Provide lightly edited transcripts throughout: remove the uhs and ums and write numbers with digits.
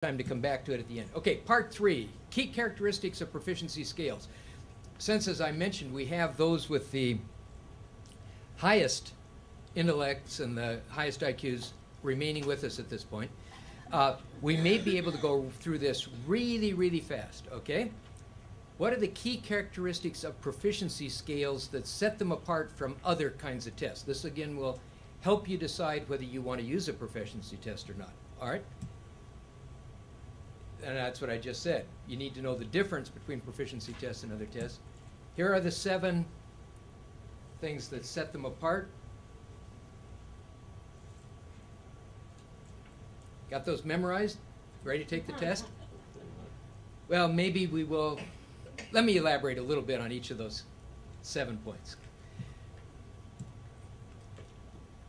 time to come back to it at the end. Okay, part 3, key characteristics of proficiency scales. Since, as I mentioned, we have those with the highest intellects and the highest IQs remaining with us at this point, we may be able to go through this really, really fast, okay? What are the key characteristics of proficiency scales that set them apart from other kinds of tests? This, again, will help you decide whether you want to use a proficiency test or not, all right? And that's what I just said. You need to know the difference between proficiency tests and other tests. Here are the 7 things that set them apart. Got those memorized? Ready to take the test? Well, maybe we will. Let me elaborate a little bit on each of those 7 points.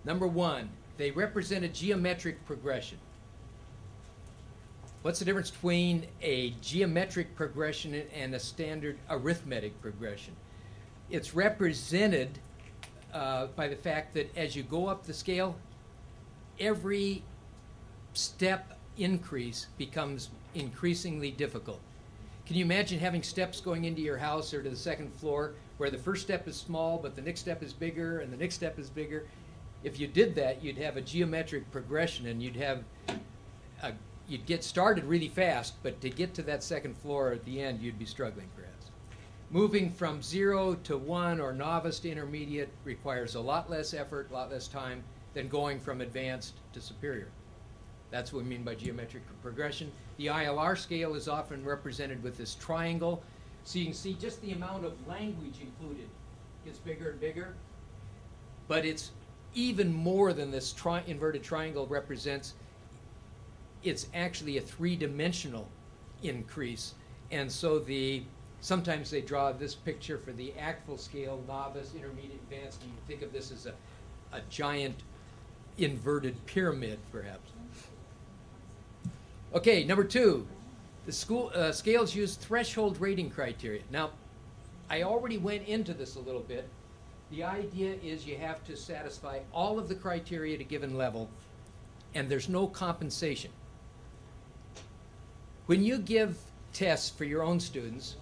Number 1, they represent a geometric progression. What's the difference between a geometric progression and a standard arithmetic progression? It's represented by the fact that as you go up the scale, every step increase becomes increasingly difficult. Can you imagine having steps going into your house or to the 2nd floor where the first step is small but the next step is bigger and the next step is bigger? If you did that, you'd have a geometric progression and you'd get started really fast, but to get to that 2nd floor at the end, you'd be struggling perhaps. Moving from 0 to 1 or novice to intermediate requires a lot less effort, a lot less time than going from advanced to superior. That's what we mean by geometric progression. The ILR scale is often represented with this triangle. So you can see just the amount of language included gets bigger and bigger. But it's even more than this inverted triangle represents. It's actually a 3-dimensional increase. And so sometimes they draw this picture for the ACTFL scale, novice, intermediate, advanced. You can think of this as a giant inverted pyramid, perhaps. Okay, number 2, the scales use threshold rating criteria. Now, I already went into this a little bit. The idea is you have to satisfy all of the criteria at a given level, and there's no compensation. When you give tests for your own students,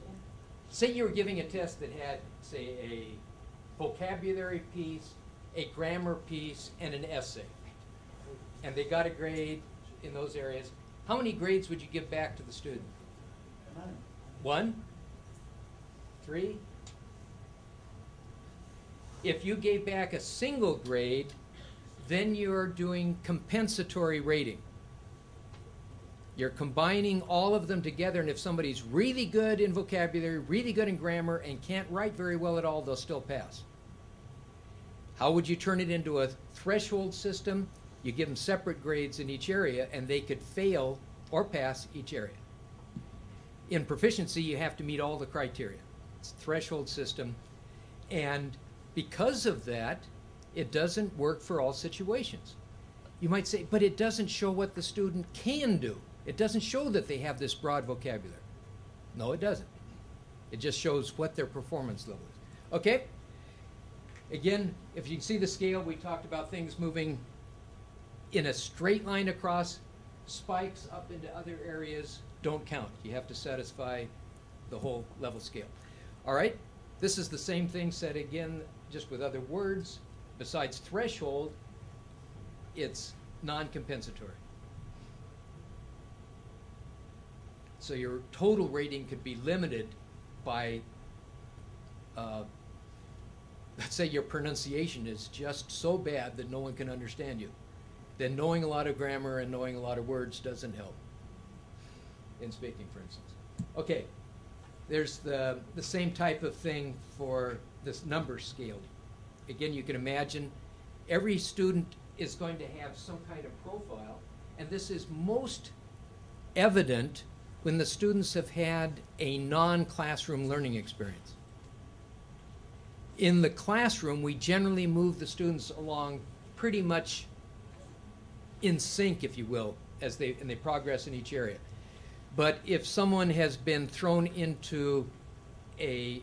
say you were giving a test that had, say, a vocabulary piece, a grammar piece, and an essay, and they got a grade in those areas, how many grades would you give back to the student? 1? 3? If you gave back a single grade, then you're doing compensatory rating. You're combining all of them together, and if somebody's really good in vocabulary, really good in grammar, and can't write very well at all, they'll still pass. How would you turn it into a threshold system? You give them separate grades in each area, and they could fail or pass each area. In proficiency, you have to meet all the criteria. It's a threshold system, and because of that, it doesn't work for all situations. You might say, but it doesn't show what the student can do. It doesn't show that they have this broad vocabulary. No, it doesn't. It just shows what their performance level is. Okay? Again, if you can see the scale, we talked about things moving in a straight line across. Spikes up into other areas don't count. You have to satisfy the whole level scale. All right? This is the same thing said again, just with other words. Besides threshold, it's non-compensatory. So your total rating could be limited by, let's say your pronunciation is just so bad that no one can understand you. Then knowing a lot of grammar and knowing a lot of words doesn't help in speaking, for instance. Okay, there's the same type of thing for this number scale. Again, you can imagine every student is going to have some kind of profile, and this is most evident when the students have had a non-classroom learning experience. In the classroom, we generally move the students along pretty much in sync, if you will, as they progress in each area. But if someone has been thrown into a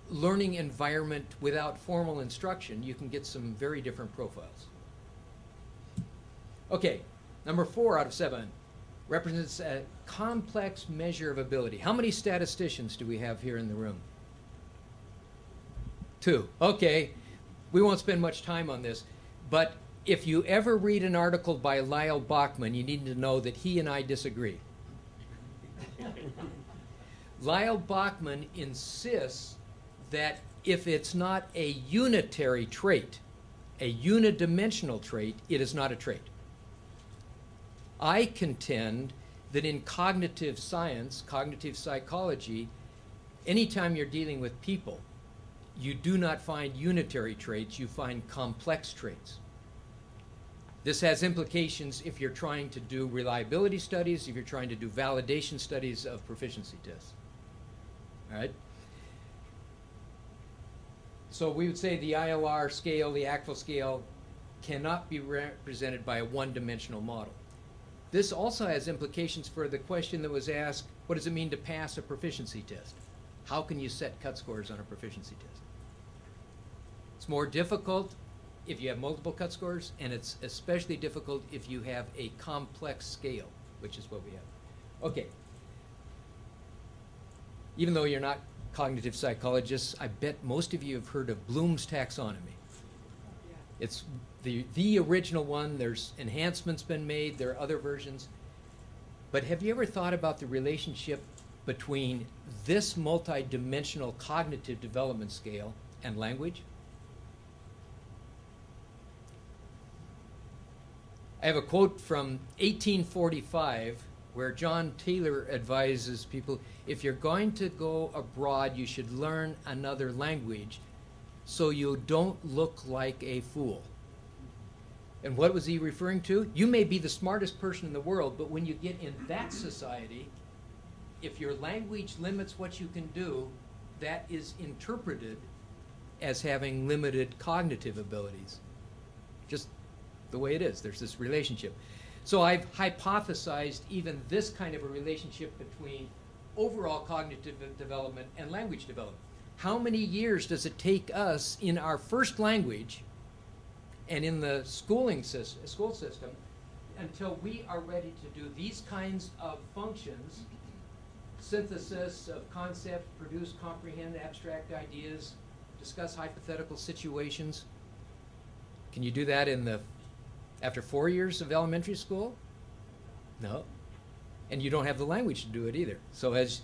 learning environment without formal instruction, you can get some very different profiles. Okay, Number 4 out of 7 represents a complex measure of ability. How many statisticians do we have here in the room? 2. Okay, we won't spend much time on this, but if you ever read an article by Lyle Bachman, you need to know that he and I disagree. Lyle Bachman insists that if it's not a unitary trait, a unidimensional trait, it is not a trait. I contend that in cognitive science, cognitive psychology, anytime you're dealing with people, you do not find unitary traits, you find complex traits. This has implications if you're trying to do reliability studies, if you're trying to do validation studies of proficiency tests. All right? So we would say the ILR scale, the ACTFL scale, cannot be represented by a one-dimensional model. This also has implications for the question that was asked, what does it mean to pass a proficiency test? How can you set cut scores on a proficiency test? It's more difficult if you have multiple cut scores, and it's especially difficult if you have a complex scale, which is what we have. Okay. Even though you're not cognitive psychologists, I bet most of you have heard of Bloom's taxonomy. It's the original one. There's enhancements been made. There are other versions. But have you ever thought about the relationship between this multidimensional cognitive development scale and language? I have a quote from 1845 where John Taylor advises people, if you're going to go abroad, you should learn another language so you don't look like a fool. And what was he referring to? You may be the smartest person in the world, but when you get in that society, if your language limits what you can do, that is interpreted as having limited cognitive abilities. Just the way it is. There's this relationship. So I've hypothesized even this kind of a relationship between overall cognitive development and language development. How many years does it take us in our first language and in the school system until we are ready to do these kinds of functions, synthesis of concepts, produce, comprehend abstract ideas, discuss hypothetical situations? Can you do that after 4 years of elementary school? No. And you don't have the language to do it either. So as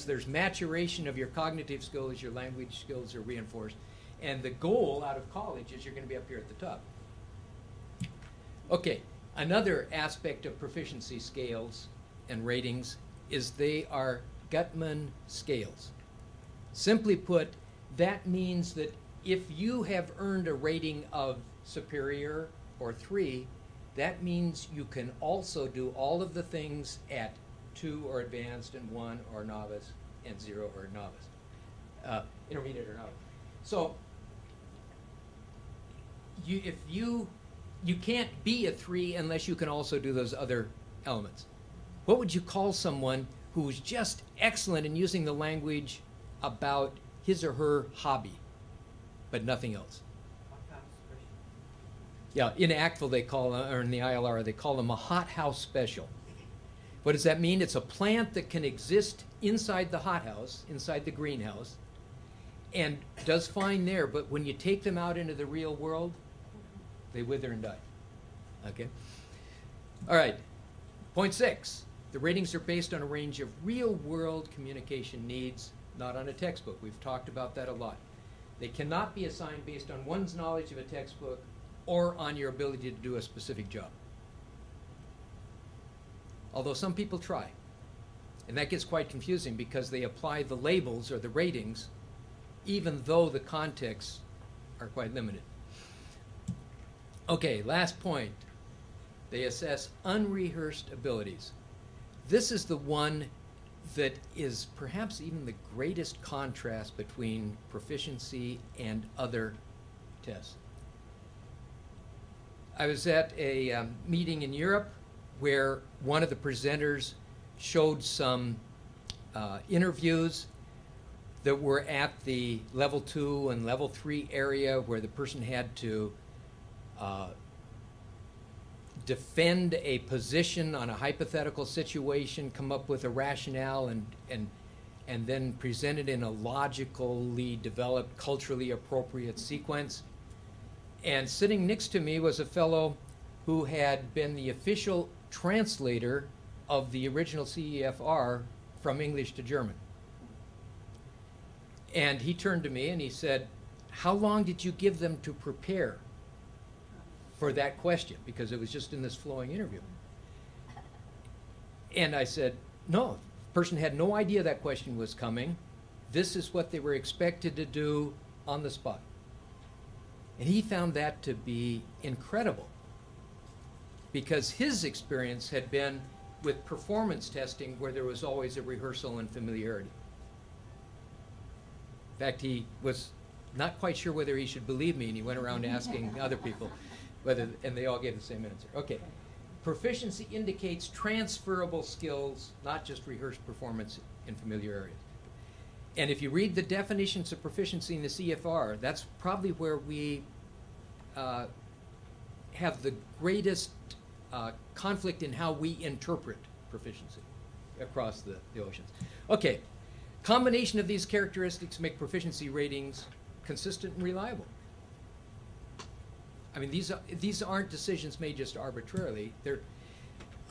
there's maturation of your cognitive skills, your language skills are reinforced. And the goal out of college is you're going to be up here at the top. Okay, another aspect of proficiency scales and ratings is they are Gutman scales. Simply put, that means that if you have earned a rating of superior or 3, that means you can also do all of the things at 2 or advanced and 1 or novice and 0 or novice, intermediate or novice. So you can't be a 3 unless you can also do those other elements. What would you call someone who's just excellent in using the language about his or her hobby, but nothing else? Yeah, in ACTFL they call, or in the ILR, they call them a hothouse special. What does that mean? It's a plant that can exist inside the hothouse, inside the greenhouse, and does fine there, but when you take them out into the real world, they wither and die. Okay? All right, point 6. The ratings are based on a range of real-world communication needs, not on a textbook. We've talked about that a lot. They cannot be assigned based on one's knowledge of a textbook or on your ability to do a specific job. Although some people try. And that gets quite confusing because they apply the labels or the ratings even though the contexts are quite limited. Okay, last point. They assess unrehearsed abilities. This is the one that is perhaps even the greatest contrast between proficiency and other tests. I was at a meeting in Europe where one of the presenters showed some interviews that were at the level 2 and level 3 area where the person had to defend a position on a hypothetical situation, come up with a rationale, and then present it in a logically developed, culturally appropriate sequence. And sitting next to me was a fellow who had been the official translator of the original CEFR from English to German. And he turned to me and he said, "How long did you give them to prepare for that question?" Because it was just in this flowing interview. And I said, "No, the person had no idea that question was coming. This is what they were expected to do on the spot." And he found that to be incredible, because his experience had been with performance testing where there was always a rehearsal and familiarity. In fact, he was not quite sure whether he should believe me, and he went around asking other people whether, and they all gave the same answer. Okay. Proficiency indicates transferable skills, not just rehearsed performance and familiarity. And if you read the definitions of proficiency in the CFR, that's probably where we have the greatest conflict in how we interpret proficiency across the oceans. Okay, combination of these characteristics make proficiency ratings consistent and reliable. I mean, these aren't decisions made just arbitrarily. They're,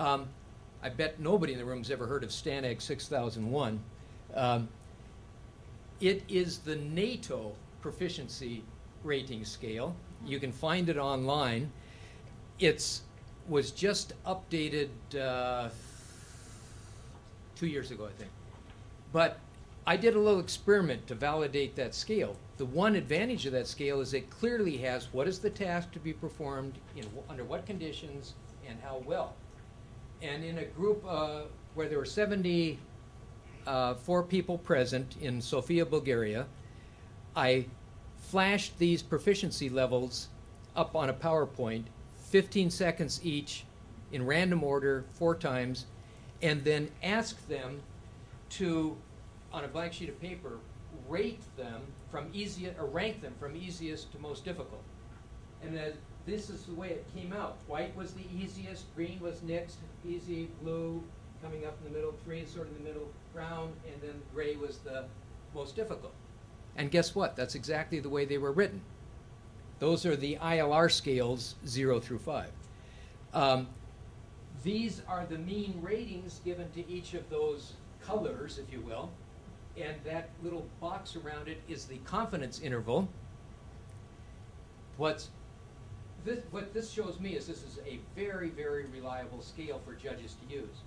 I bet nobody in the room has ever heard of STANAG 6001. It is the NATO proficiency rating scale. You can find it online. It was just updated 2 years ago, I think. But I did a little experiment to validate that scale. The one advantage of that scale is it clearly has what is the task to be performed, under what conditions, and how well. And in a group where there were 74 people present in Sofia, Bulgaria, I flashed these proficiency levels up on a PowerPoint, 15 seconds each, in random order, 4 times, and then asked them to, on a blank sheet of paper, rate them from easiest, or rank them from easiest to most difficult. And then this is the way it came out. White was the easiest, green was next, easy, blue coming up in the middle, gray sort of in the middle, brown, and then gray was the most difficult. And guess what? That's exactly the way they were written. Those are the ILR scales, 0 through 5. These are the mean ratings given to each of those colors, if you will. And that little box around it is the confidence interval. What this shows me is this is a very, very reliable scale for judges to use.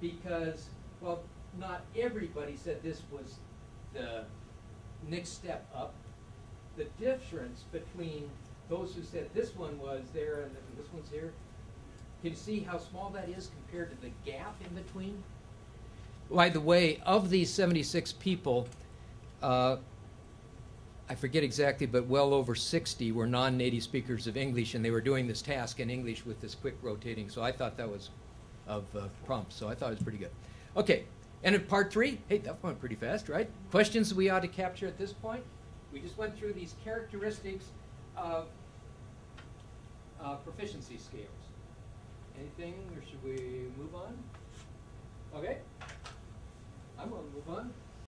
Because, well, not everybody said this was the next step up. The difference between those who said this one was there and this one's here, can you see how small that is compared to the gap in between? By the way, of these 76 people, I forget exactly, but well over 60 were non-native speakers of English, and they were doing this task in English with this quick rotating. So I thought that was of prompts, so I thought it was pretty good. Okay, and in part 3, hey, that went pretty fast, right? Questions we ought to capture at this point. We just went through these characteristics of proficiency scales. Anything, or should we move on? Okay, I'm going to move on.